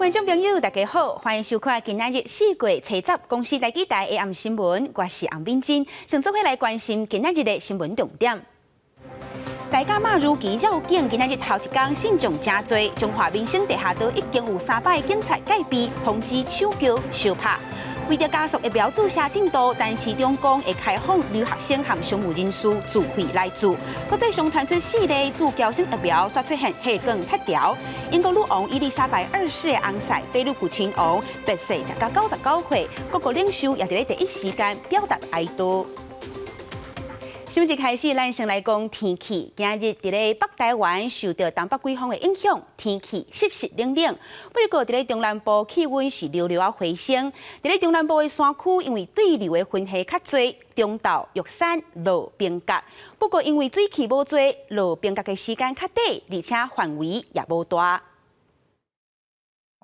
观众朋友，大家好，欢迎收看今仔日4月7日公司台记台的暗新闻，我是洪敏珍，先做伙来关心今仔日的新闻重点。大甲马如期绕境，今仔日头一天信众真多，中华民生地下道已经有300警察戒备，防止抢救相拍。为着加速疫苗注射进度，但市长讲会开放留学生和商务人士自费来做。国际上传出4例自交生疫苗刷出现血管脱条。英国女王伊丽莎白2世的翁婿菲利普亲王白逝，才到99岁，各国领袖也伫咧第一时间表达哀悼。新闻一开始，咱先来讲天气。今日伫咧北台湾受到东北季风的影响，天气湿湿冷冷。不过伫咧中南部气温是溜溜啊回升。伫咧中南部的山区，因为对流的云系较多，中岛、玉山落冰角。不过因为水汽无多，落冰角的时间较短，而且范围也无大。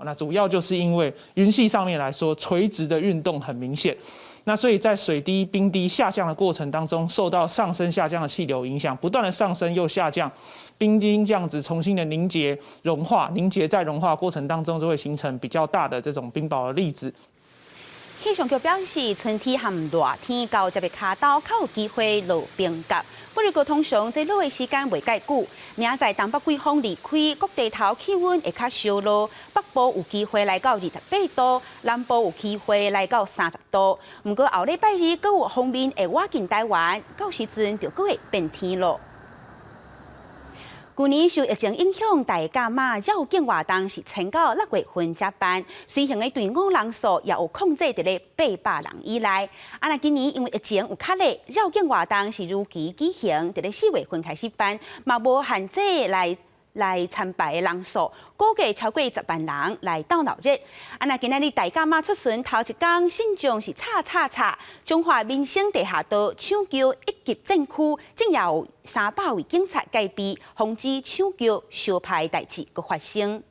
那主要就是因为云系上面来说，垂直的运动很明显。那所以在水滴、冰滴下降的过程当中，受到上升下降的气流影响，不断的上升又下降，冰晶这样子重新的凝结、融化、凝结再融化过程当中，就会形成比较大的这种冰雹的粒子。气象局表示，春天和热天到这个卡岛较有机会落冰角。不过通常这落的时间袂介久，明仔载东北季风离开，各地头气温会较烧落，北部有机会来到28度，南部有机会来到30度。不过后礼拜日阁有锋面会挖进台湾，到时阵就阁会变天咯。去年受疫情影响，大甲马绕境活动是撑到6月份才办，随行的队伍人数也有控制伫咧800人以内。那今年因为疫情有较累，绕境活动是如期举行，伫咧4月份开始办，嘛无限制来参拜的人数，估计超过10万人来到闹热。今仔日大甲马出巡头一天，信众是吵，中华民生地下道抢救一级战区，竟也有300位警察戒备，防止抢救相拍代志搁发生。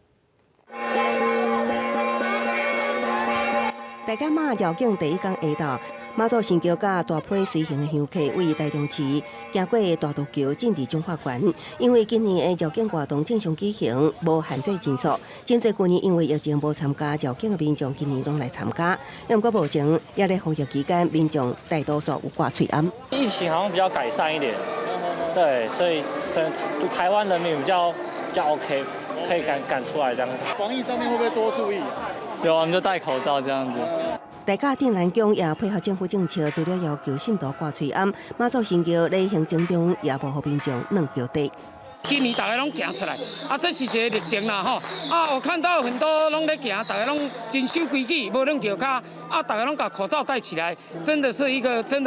大甲马绕境第一天下昼，马祖新桥甲大批随行的香客为台中市行过大渡桥进入中华园。因为今年的绕境活动正常举行，无限制人数，真侪去年因为疫情无参加绕境的民众，今年拢来参加。不过目前也在防疫期间，民众大多数有挂嘴安。疫情好像比较改善一点，对，所以可能台湾人民比较 OK， 可以赶出来这样子。防疫上面会不会多注意？有啊，我们就戴口罩这样子。大甲镇南宫也配合政府政策，除了要求信徒挂嘴安，马祖新桥在行程中也无互民众弄桥底。今年大家拢行出来，这是一个历程啦吼。我看到很多拢在行，大家拢真守规矩，无弄桥骹，大家拢把口罩戴起来，真的是一个真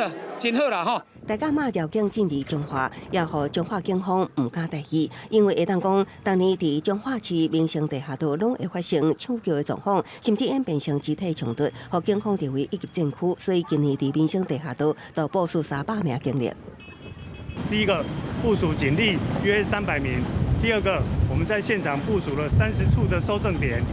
好啦吼。大甲马绕境进入中华，也互中华警方唔敢大意，因为会当讲，当年伫中华市民生地下道拢会发生抢救的状况，甚至演变成肢体冲突，互警方列为一级战区，所以今年伫民生地下道都部署300名警力。第一个部署警力约300名，第二个我们在现场部署了30处的收证点，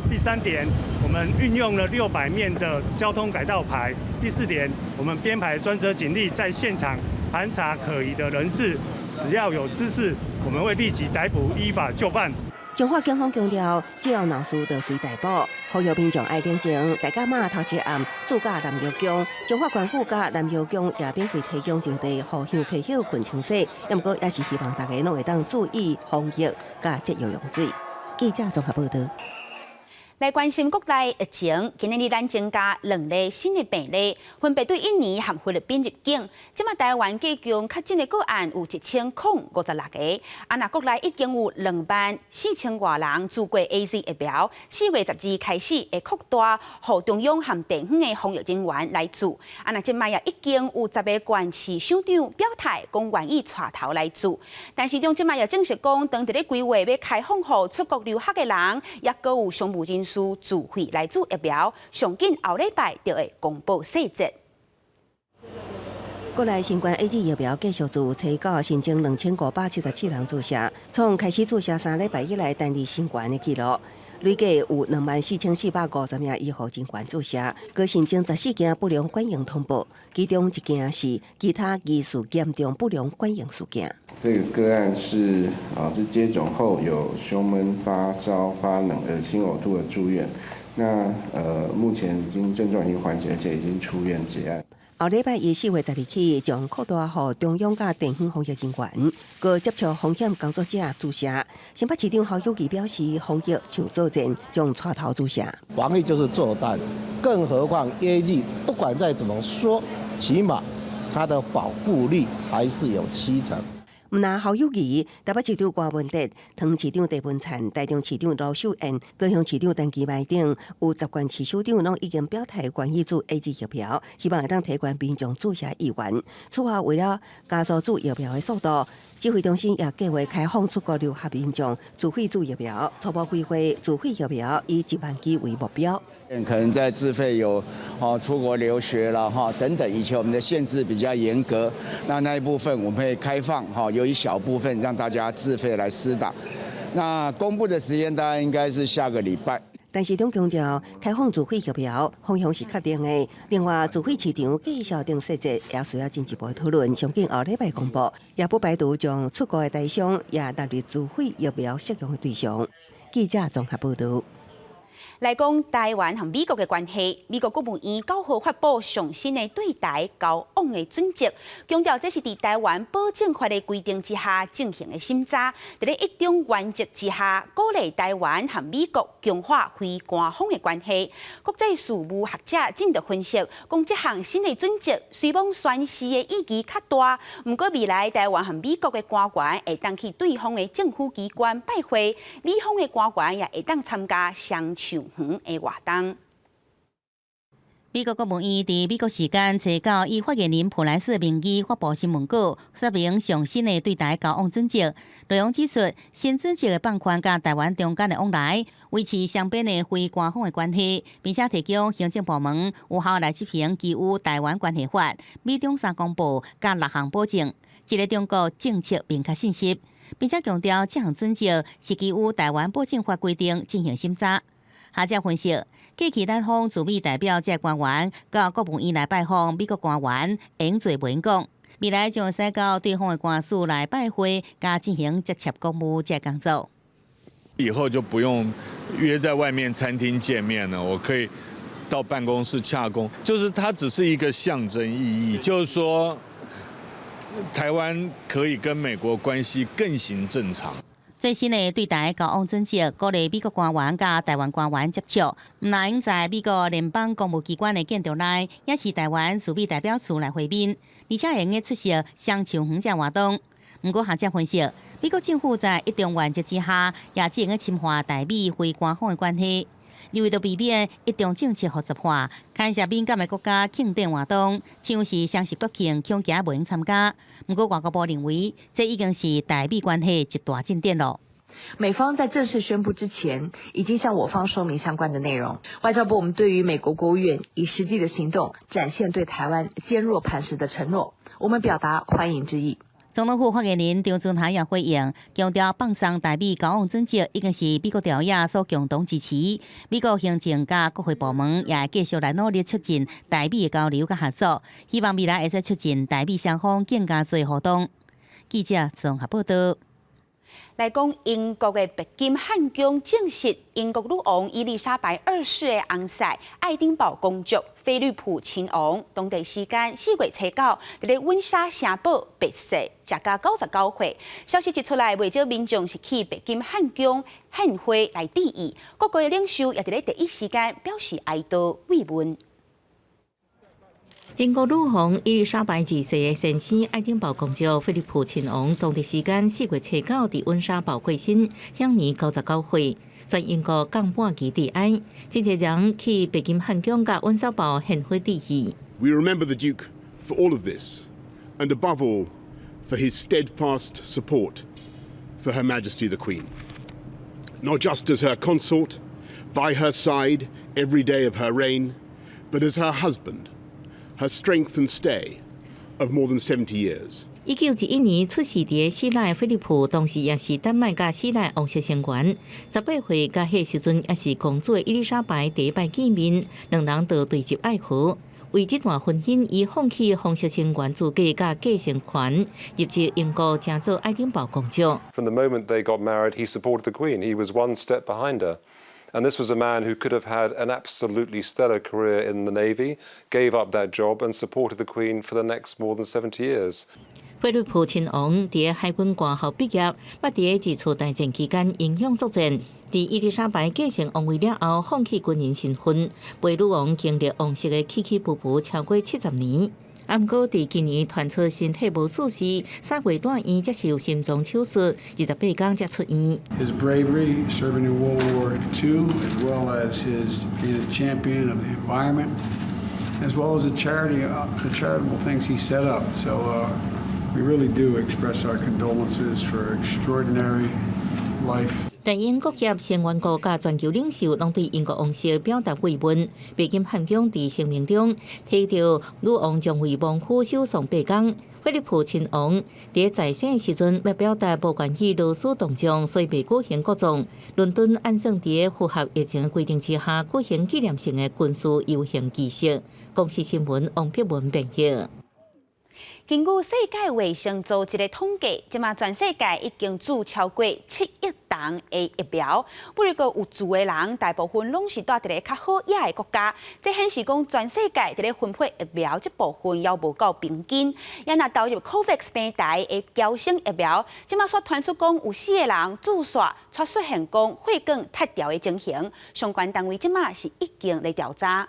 第3点我们运用了600面的交通改道牌，第4点我们编排专责警力在现场盘查可疑的人士，只要有知识，我们会立即逮捕，依法就办。中华警方强调，只要闹事就随逮捕，呼吁民众爱冷静。大甲马头一暗驻驾南药宫，中华县府甲南药宫也免费提供场地，互香客休困清洗。不过也是希望大家拢会当注意防疫，甲节约用水。记者综合报道。来关心国内疫情，今日咱增加2例新的病例，分别对印尼和菲律宾入境。今麦台湾计共确诊的个案有1056个。那国内已经有24000多人做过 AZ 疫苗。4月12日开始会扩大，互中央和地方的防疫人员来做。那今麦也已经有10个县市首长表态，讲愿意带头来做。但是中今麦也证实讲，当伫咧规划要开放予出国留学的人，也阁有商务人士自费来做疫苗，上紧后礼拜就会公布细节。国内新冠 AZ 疫苗继续自初九新增2577人注射，从开始注射3礼拜以来单日新冠的记录。累计有24450名医护人员注射，各新增14件不良反应通报，其中1件是其他疑似严重不良反应事件。这个个案是接种后有胸闷、发烧、发冷、恶心、呕吐的住院。那目前症状已经缓解，而且已经出院结案。后礼拜4月12日起，将扩大予中央甲地方防疫人员，各接触风险工作者注射。新北市长侯友宜表示，防疫像作战，将带头注射。防疫就是作战，更何况AZ，不管再怎么说，起码它的保护力还是有70%。毋但侯友宜、台北市长郭文哲、汤市长郑文灿、台中市长罗秀燕、高雄市长陈其迈等有10县市首长拢已经表态愿意注 AZ 疫苗，希望会当提悬民众注射意愿。此外，为了加速注疫苗的速度，指挥中心也计划开放出国留学民众自费注疫苗，初步规划自费疫苗以1万剂为目标。可能在自费有出国留学了等等，以前我们的限制比较严格，那一部分我们会开放有一小部分让大家自费来施打。那公布的时间大概应该是下个礼拜。但市长强调，开放自费疫苗方向是确定的。另外，自费市场介绍等细节也需要进一步讨论，相信后礼拜公布，也不排除将出国的对象也纳入自费疫苗适用的对象。记者综合报道。来讲台湾和美国的关系，美国国务院9号发布上新的对台交往的准则，强调这是在台湾保证法的规定之下进行的审查，在一种原则之下，鼓励台湾和美国强化非官方的关系。国际事务学者正在分析，讲这项新的准则虽望宣示的意义较大，不过未来台湾和美国的官员会当去对方的政府机关拜会，美方的官员也会当参加相唱园的活动。美国国务院伫美国时间初9以发言人普莱斯名义发布新闻稿，说明上新的对台交往准则。内容指出，新准则的放宽甲台湾中间的往来，维持双边的非官方的关系，并且提供行政部门有效来执行基于台湾关系法、美中3公报甲6项保证，一个中国政策明确信息，并且强调这项准则是基于台湾保证法规定进行审查。学者分析，过去咱方驻美代表这官员到国务院来拜访美国官员，用做无用讲，未来将会使到对方的官署来拜会，加进行直接公务这工作。以后就不用约在外面餐厅见面了，我可以到办公室洽公，就是它只是一个象征意义，就是说台湾可以跟美国关系更行正常。最新的对台交往准则，鼓励美国官员甲台湾官员接触，唔但用在美国联邦公务机关的建筑内，也是台湾驻美代表处来会面，而且会用出席相唱园这活动。不过学者分析，美国政府在一中原则之下，也只用侵犯台美非官方的关系。为了避免一中政策复杂化，牵涉敏感的国家庆典活动，像是双十国庆恐惊无用参加。不过外交部认为，这已经是台美关系一大进展了。美方在正式宣布之前，已经向我方说明相关的内容。外交部我们对于美国国务院以实际的行动展现对台湾坚若磐石的承诺，我们表达欢迎之意。总统府发言人张俊涵也回应，强调放松台美交往准则已经是美国朝野所共同支持。美国行政甲国会部门也会继续来努力促进台美的交流甲合作，希望未来会使促进台美双方更加多互动。记者综合报道。来讲英国的白金汉宫证实，英国女王伊丽莎白2世的翁婿爱丁堡公主菲利普亲王，当地时间4月初9，伫温莎城堡白逝，食到99岁。消息一出来，未少民众是去白金汉宫献花来致意，各国的领袖也伫咧第一时间表示哀悼慰问。英国女王伊丽莎白2世的先生爱丁堡公主菲利普亲王，当地时间4月初9伫温莎堡过身，享年99岁。全英国降半旗致哀，真侪人去白金汉宫甲温莎堡献花致意。We remember the Duke for all of this, and above all, for his steadfast support for Her Majesty the Queen. Not just as her consort, by her side every day of her reign, but as her husband, her strength and stay of more than 70 years. 1911年出世伫希腊菲利普，当时也是丹麦甲希腊王室成员。18岁甲迄时阵也是公主伊丽莎白第一摆见面，两人就对接爱河。为这段婚姻，伊放弃皇室成员资格甲继承权，入籍英国，成做爱丁堡公主。 From the moment they got married, he supported the Queen. He was one step behind her. And this was a man who could have had an absolutely stellar career in the Navy, gave up that job and supported the Queen for the next more than 70 years. 菲利普亲王伫海军官校毕业，捌伫二次大战期间英勇作战。伫伊丽莎白继承王位了后，放弃军人身份，陪女王经历王室的起起伏伏超过70年。毋过，伫今年传出身体无舒时，3月住院接受心脏手术，28天才出院。His bravery serving in World War II, as well as his being a champion of the environment, as well as the charitable things he set up. So we really do express our condolences for extraordinary life. 但英国业成员国甲全球领袖拢对英国王室表达慰问。北京汉宫伫声明中提到，女王将为亡夫守丧8天。菲利普亲王伫在生时阵要表达无关于罗斯动荡，所以未举行国葬。伦敦按算伫符合疫情规定之下举行纪念性的军事游行仪式。公司新闻王碧文编译。 根据世界卫生组织的统计，即马全世界已经注超过7亿吨的疫苗。不过，有住的人大部分拢是住伫咧较好野的国家，这显示讲全世界伫咧分配疫苗这部分要无够平均。也若投入 COVAX 平台的交生疫苗，即马所传出讲有4个人注射，却出现讲血管塌掉的情形。相关单位即马是已经来调查。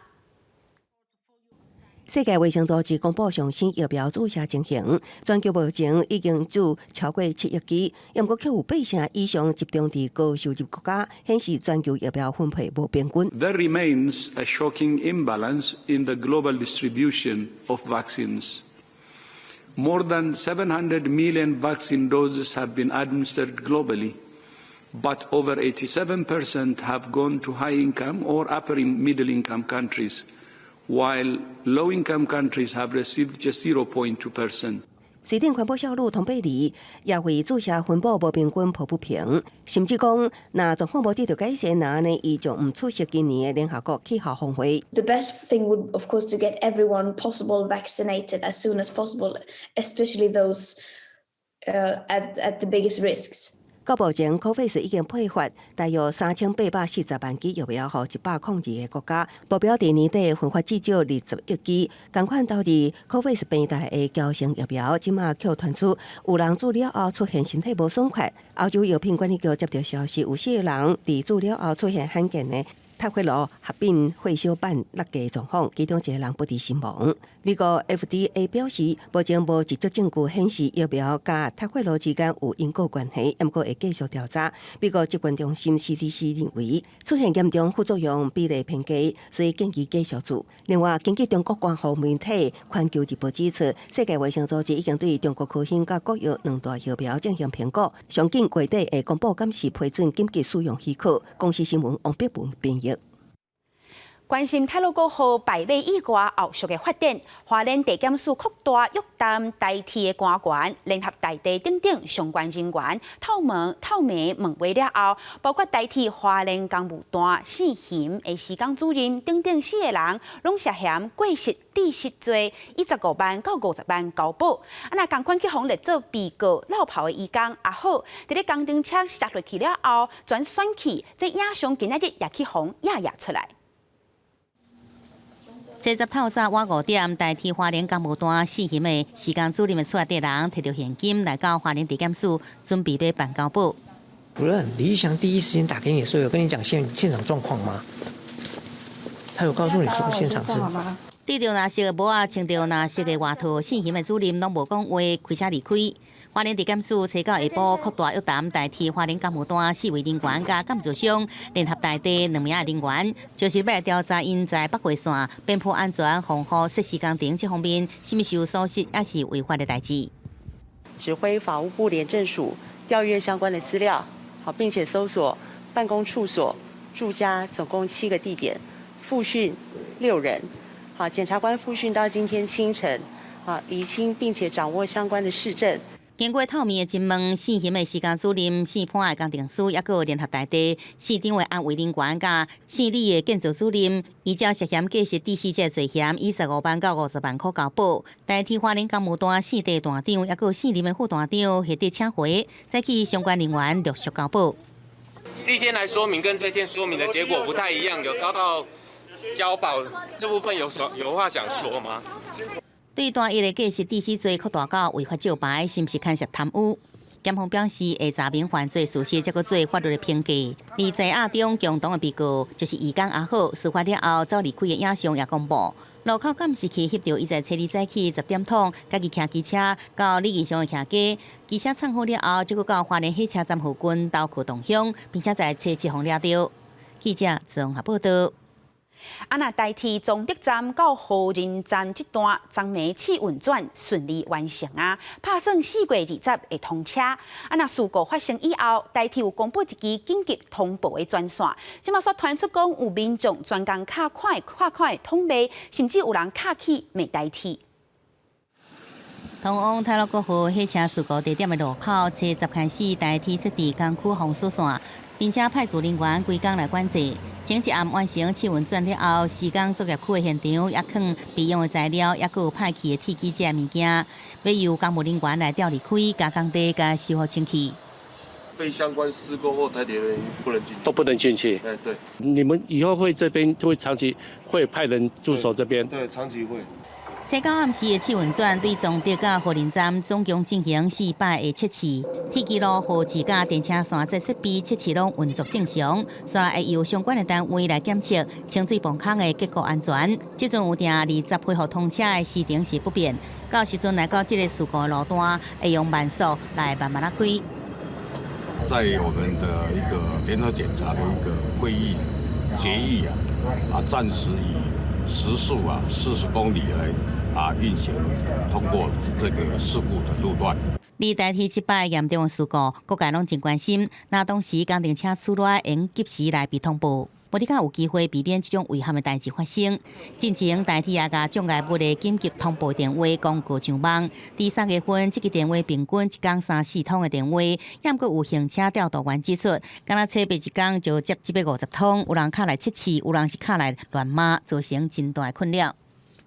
世界卫生组织公布上新疫苗注射情形，全球目前已经注超过7亿剂，不过却有8成以上集中伫高收入国家，显示全球疫苗分配无平均。There remains a shocking imbalance in the global distribution of vaccines. More than 700 million vaccine doses have been administered globally, but over 87% have gone to high-income or upper-middle-income countries. While low-income countries have received just 0.2%. 瑞典环保小女童贝里也为注射分布无平均抱不平，甚至讲，若状况无得到改善，那呢，伊就唔出席今年的联合国气候峰会。The best thing would, of course, to get everyone possible vaccinated as soon as possible, especially those at the biggest risks. 到目前 ，COVAX 已经配发大约3840万剂疫苗予102个国家，目标伫年底分发至少20亿剂。同款到伫 COVAX 平台的交生疫苗，即马却传出有人注了后出现身体无爽快。欧洲药品管理局接到消息，有4个人伫注了后出现罕见的塔血罗合并血小板落架状况，其中1个人不治身亡。美国 FDA 表示，目前无直接证据显示疫苗甲塔血罗之间有因果关系，不过会继续调查。美国疾病中心 CDC 认为出现严重副作用比例偏低，所以建议继续做。另外，根据中国官方媒体《环球日报》指出，世界卫生组织已经对中国科兴甲国药2大疫苗进行评估，上紧月底会公布敢是批准紧急使用许可。公司新闻王碧文编译。关心太鲁阁号排尾以外后续的发展，花莲地检署扩大约谈代替的官员、联合大地等等相关人员，透明问话了后，包括代替花莲公务单姓邢的施工主任等等4个人，拢涉嫌过失致失罪，以15万到50万交保。那共款去互列做被告落跑的义工也好，伫咧工程车摔落去了后，转选去，这影像今仔日也去互夜出来。70透早晚5点，代替花莲公务单4刑的施工主任的出来的人，摕到现金来到花莲地检署，准备要办交保。主任，李义祥第一时间打给你的时候，有跟你讲现场状况吗？他有告诉你说现场是？戴着蓝色的帽啊，穿着蓝色的外套，4刑的主任拢无讲话，开车离开。花莲地检署找到下晡扩大约谈代替花莲公务单4位人员甲监造商联合大地2名人员，就是要调查因在北回线边坡安全防护设施工程这方面，是毋是有疏失，还是违法的代志。指挥法务部廉政署调阅相关的资料，并且搜索办公处所、住家总共7个地点，复讯6人。检察官复讯到今天清晨，厘清并且掌握相关的事证。经过透明的询问，现行的时间主任、县判的工程师，也有联合大地、市长的安卫人员甲县里的建筑主任，依照涉嫌过失第4罪罪嫌，以15万到50万块交保。代替花莲公务单县地段长，也有县里面副段长，或者请回，再去相关人员陆续交保。第一天来说明跟这天说明的结果不太一样，有遭到交保这部分有话想说吗？对单一的过失第4罪扩大到违法照牌，是不是牵涉贪污？检方表示，会查明犯罪事实，才可做法律的评价。而在案中共同的被告就是移工阿好，事发了后早离开的影像也公布。路口监视器翕到伊在车里早起10点钟，家己骑机车到李义祥的徛街，机车藏好了后，就到花莲火车站附近到去同乡，并且在车前方抓到。记者综合报道。那代替中德站到和仁站这段昨暝试运转顺利完成啊，打算4月20会通车。那事故发生以后，代替有公布一支紧急通报的专线，即马说传出讲有民众专工卡款通报，甚至有人卡起未代替。通往泰鲁阁河火车事故地点的路口，车10开始代替设置工区防疏线，并且派出人员规工来管制。前一暗完成试运转了后，施工作业区的现场也放备用的材料，也有派去的铁机这物件，要由公务人员来调离开，加工地加修复清气。非相关施工或台铁人员不能进去，都不能进去。哎，对。你们以后会这边会长期会派人驻守这边？对，长期会。初九暗时的试运转对中德甲和仁站总共进行4摆的测试，铁基路、河池甲电车线这设备测试拢运作正常，所以会由相关的单位来检测清水泵坑的结构安全。即阵有定20恢复通车的时程是不变，到时阵来到这个事故的路段，会用慢速来慢慢开。在我们的一个联合检查的一个会议决议暂时以时速40公里来运行通过这个事故的路段。而代替这摆严重的事故，各界拢真关心。那当时工程车出来，应及时来被通报，无你敢有机会避免这种遗憾的代志发生。进前代替也甲障碍物的紧急通报电话广告上网。第3月份，这个电话平均1天3-4通的电话，也阁有行车调度员指出，敢若车别1天就接150通，有人卡来测试，有人是卡来乱码，造成真大的困扰。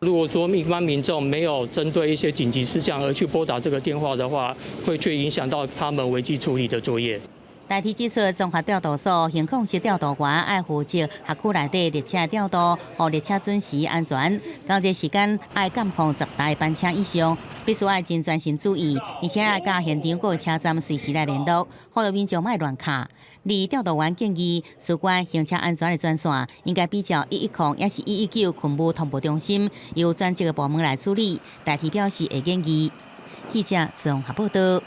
如果说一般民众没有针对一些紧急事项而去拨打这个电话的话，会去影响到他们危机处理的作业。代替指出，综合调度所现控室调度员爱负责辖区内底列车调度，让列车准时安全。工作时间爱监控10台班车以上，必须爱真专心注意，而且爱甲现场各车站随时来联络，呼吁民众莫乱卡。而调度员建议，事关行车安全的专线，应该比较110也是119勤务通报中心，由专职的部门来处理。代替表示会建议。记者综合报道。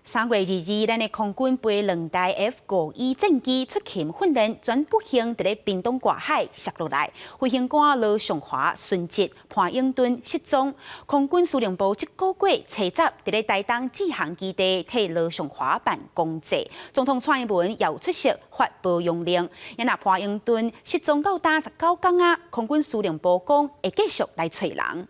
3月2日，咱的空军飞2台 F-51战机出勤训练，全部行伫咧屏东外海摔落来，飞行官罗尚华殉职，潘英敦失踪。空军司令部这个月初10伫咧台东志航基地替罗尚华办公祭，总统蔡英文也出席发保养令。因那潘英敦失踪到19天啊，空军司令部讲会继续来找人。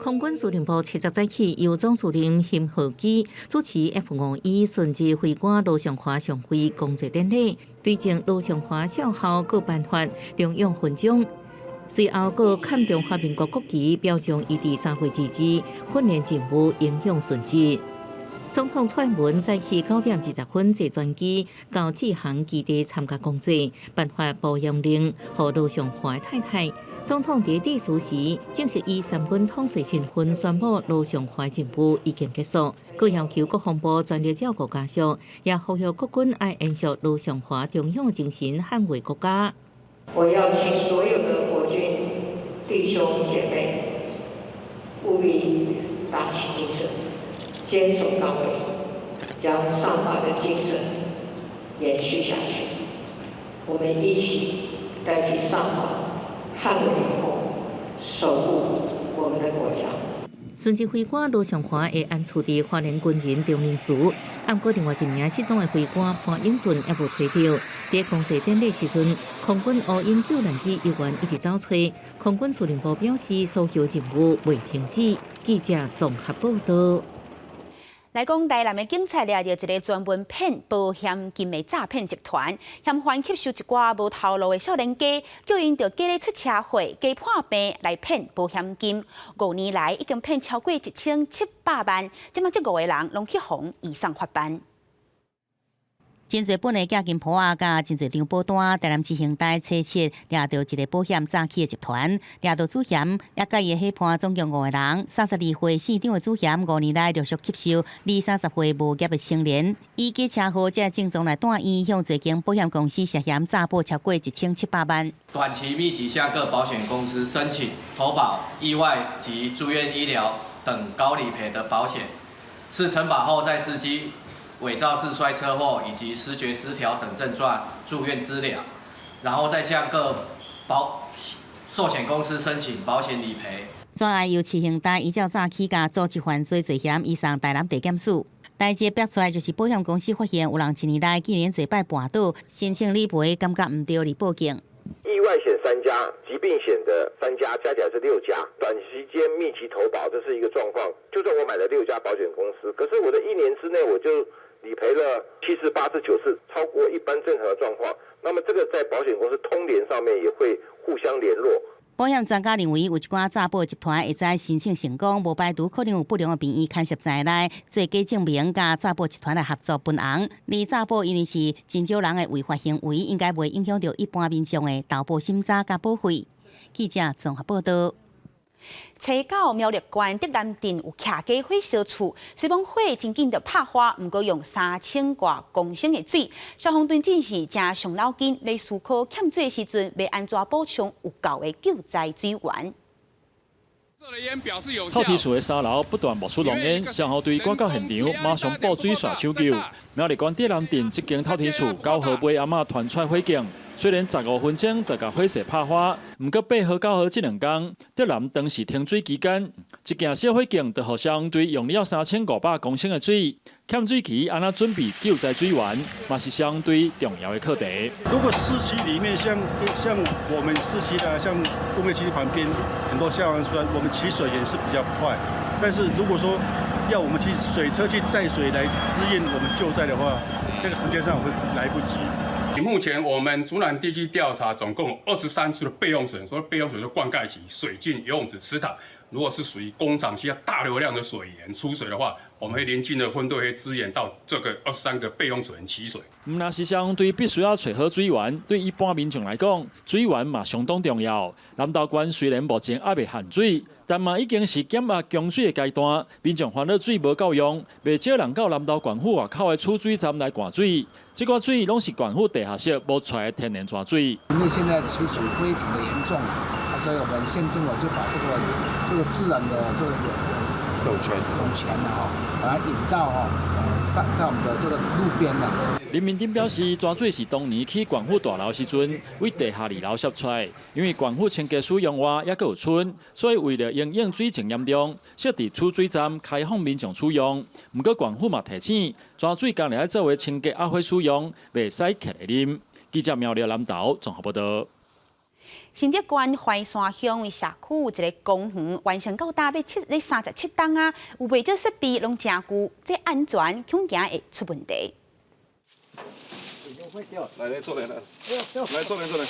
空军司令部70早起，由总司令辛浩基主持 F-51顺治飞官罗尚华上飞公祭典礼，对正罗尚华校校各颁发中央勋章，随后各看中华民国国旗，表彰伊伫3月2日训练任务影响顺利。总统蔡英文早起9点20分坐专机到志航基地参加公祭，颁发保养令，予罗尚华太太。总统在致辞时，正式以3军统帅身份宣布罗尚华任务已经结束。佮要求国防部全力照顾家属，也呼吁国军爱延续罗尚华忠勇精神，捍卫国家。我要请所有的国军弟兄姐妹务必打起精神，坚守岗位，将上法的精神延续下去。我们一起代替上法。捍卫领空，守护我们的国家。孙指挥官罗尚华会安处伫花莲军人中领事，不过另外一名失踪的会官潘英俊也无找到。在公祭典礼时阵，空军乌鹰救难机一员一直找找，空军司令部表示搜救任务未停止。记者综合报道。来讲，台南的警察抓到一个专门骗保险金的诈骗集团，嫌犯吸收一寡无头路的少年家，叫因着假咧出车祸、假破病来骗保险金。5年来已经骗超过1700万，即马这5个人拢去红以上法办。真侪本的假金铺啊，甲真侪张保单，台南市刑大查册抓到一个保险诈欺的集团，抓到主嫌，也甲伊的伙伴总共5个人。32岁县长的主嫌，5年来陆续吸收20-30岁无业的青年，以假车祸才正宗来带伊向侪间保险公司涉嫌诈保超过1700万。短期密集向各保险公司申请投保意外及住院医疗等高理赔的保险，是承保后在司机伪造自摔车祸以及思觉失调等症状住院治疗，然后再向各寿险公司申请保险理赔。专案由市刑大依照诈欺甲组织犯罪罪嫌移送台南地检署。代志逼出来就是保险公司发现有人1年来竟然侪摆跋倒，申请理赔感觉唔对而报警。意外险3家，疾病险的3家，加起来是6家。短期间密集投保，这是一个状况。就算我买了6家保险公司，可是我的1年之内我就理赔了7次、8次、9次，超过一般正常的状况。那么这个在保险公司通联上面也会互相联络。保险专家认为，有一寡诈保集团会在申请成功，无排除可能有不良的便衣牵涉在内，做假证明，甲诈保集团来合作分红。而诈保因为是真少人的违法行为，应该袂影响到一般民众的投保审查甲保费。记者综合报道。查到苗栗县德南镇有徛家火烧厝，水帮火真紧就拍花，毋过用3000多公升的水。消防队真是正伤脑筋，来思考欠水时阵要安怎补充有够的救灾水源。透天厝的3楼不断冒出浓烟，消防队赶到现场，马上布水线抢救。苗栗县德南镇这间透天厝9号尾阿嬷传出火警。虽然15分钟就甲火势拍花，不过8号、9号这2天，德南当时停水期间，一件小火警就互消防队用了3500公升的水，欠水期安怎准备救灾水源，嘛是消防队重要的课题。如果市区里面像我们市区的，像工业区旁边很多消防栓，我们起水也是比较快。但是如果说要我们去水车去载水来支援我们救灾的话，这个时间上会来不及。目前我们竹南地区调查，总共有23处的备用水，所谓备用水是灌溉期、水郡、游泳池、池塘。如果是属于工厂需要大流量的水源出水的话，我们会邻近的分队会支援到这个23个备用水源起水。唔那是消防队必须要找好水源，对一般民众来讲，水源嘛相当重要。南投县虽然目前还未限水，但嘛已经是减压供水的阶段，民众烦恼水无够用，未少人到南投县府外口的储水站来灌水。这个水拢是县府地下室摸出来的天然泉水。因为现在缺水非常的严重啊，所以我们县政府就把这个自然的这个涌泉啊，把它引到在我们的这个路边了。林明丁表示，泉水是当年去县府大楼时阵为地下2楼摄出来，因为县府清洁使用外也阁有剩，所以为了因应水情严重，设置储水站开放民众使用。不过县府嘛提醒，泉水将来作为清洁压火使用，袂使客来啉。记者苗栗南投综合报道。新竹县怀山乡的社区有一个公园，完成到大约37栋啊，有袂少设备拢真旧，这安全恐惊会出问题。来坐来，来坐来，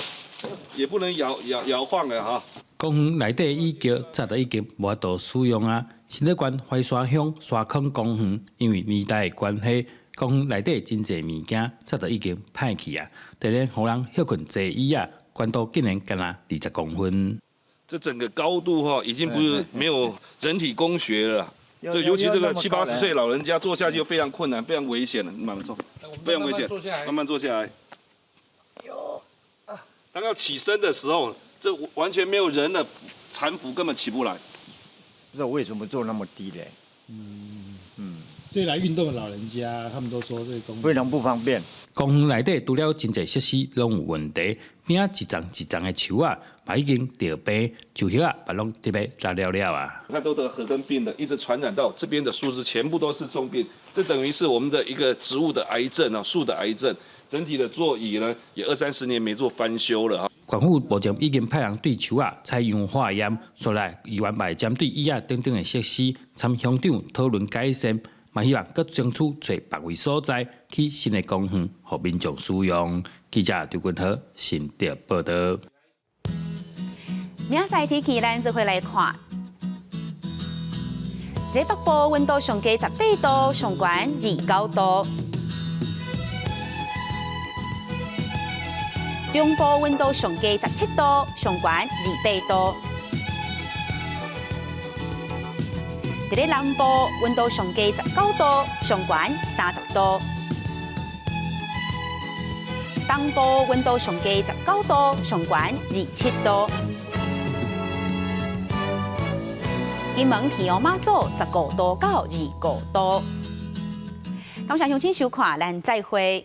也不能摇晃了哈。公园内底椅脚早就已经无法度使用啊。新竹县怀山乡沙坑公园，因为年代的关系，公园内底真侪物件早就已经歹去啊，就连互人休困坐椅啊。宽度竟然敢若20公分，这整个高度哈，已经不是没有人体工学了。这尤其这个70、80岁老人家坐下去就非常困难，非常危险了。慢慢坐，非常危险，慢慢坐下来。当要起身的时候，这完全没有人了，残扶根本起不来。不知道为什么做那么低嘞？所以来运动的老人家，他们都说这个公园非常不方便。公园内底除了真侪设施拢有问题，边啊一丛一丛的树啊，嘛已经掉病，树叶啊，嘛拢特别烂了了啊。它都得核根病的，一直传染到这边的树枝，全部都是重病，这等于是我们的一个植物的癌症啊，树的癌症。整体的座椅呢，也20-30年没做翻修了啊。县府目前已经派人对树啊采样化验，所来议员嘛针对椅啊等等的设施，参乡长讨论改善。嘛，希望各争取找别位所在起新的公园，予民众使用。记者刘君豪新竹报道。明仔天气咱就会来看，在北部温度上低18度，上悬29度；中部温度上低17度，上悬28度。在南部温度上低19度，上悬30度；东部温度上低19度，上悬27度；金门平阳马祖15度到25度。感谢乡亲收看，咱再会。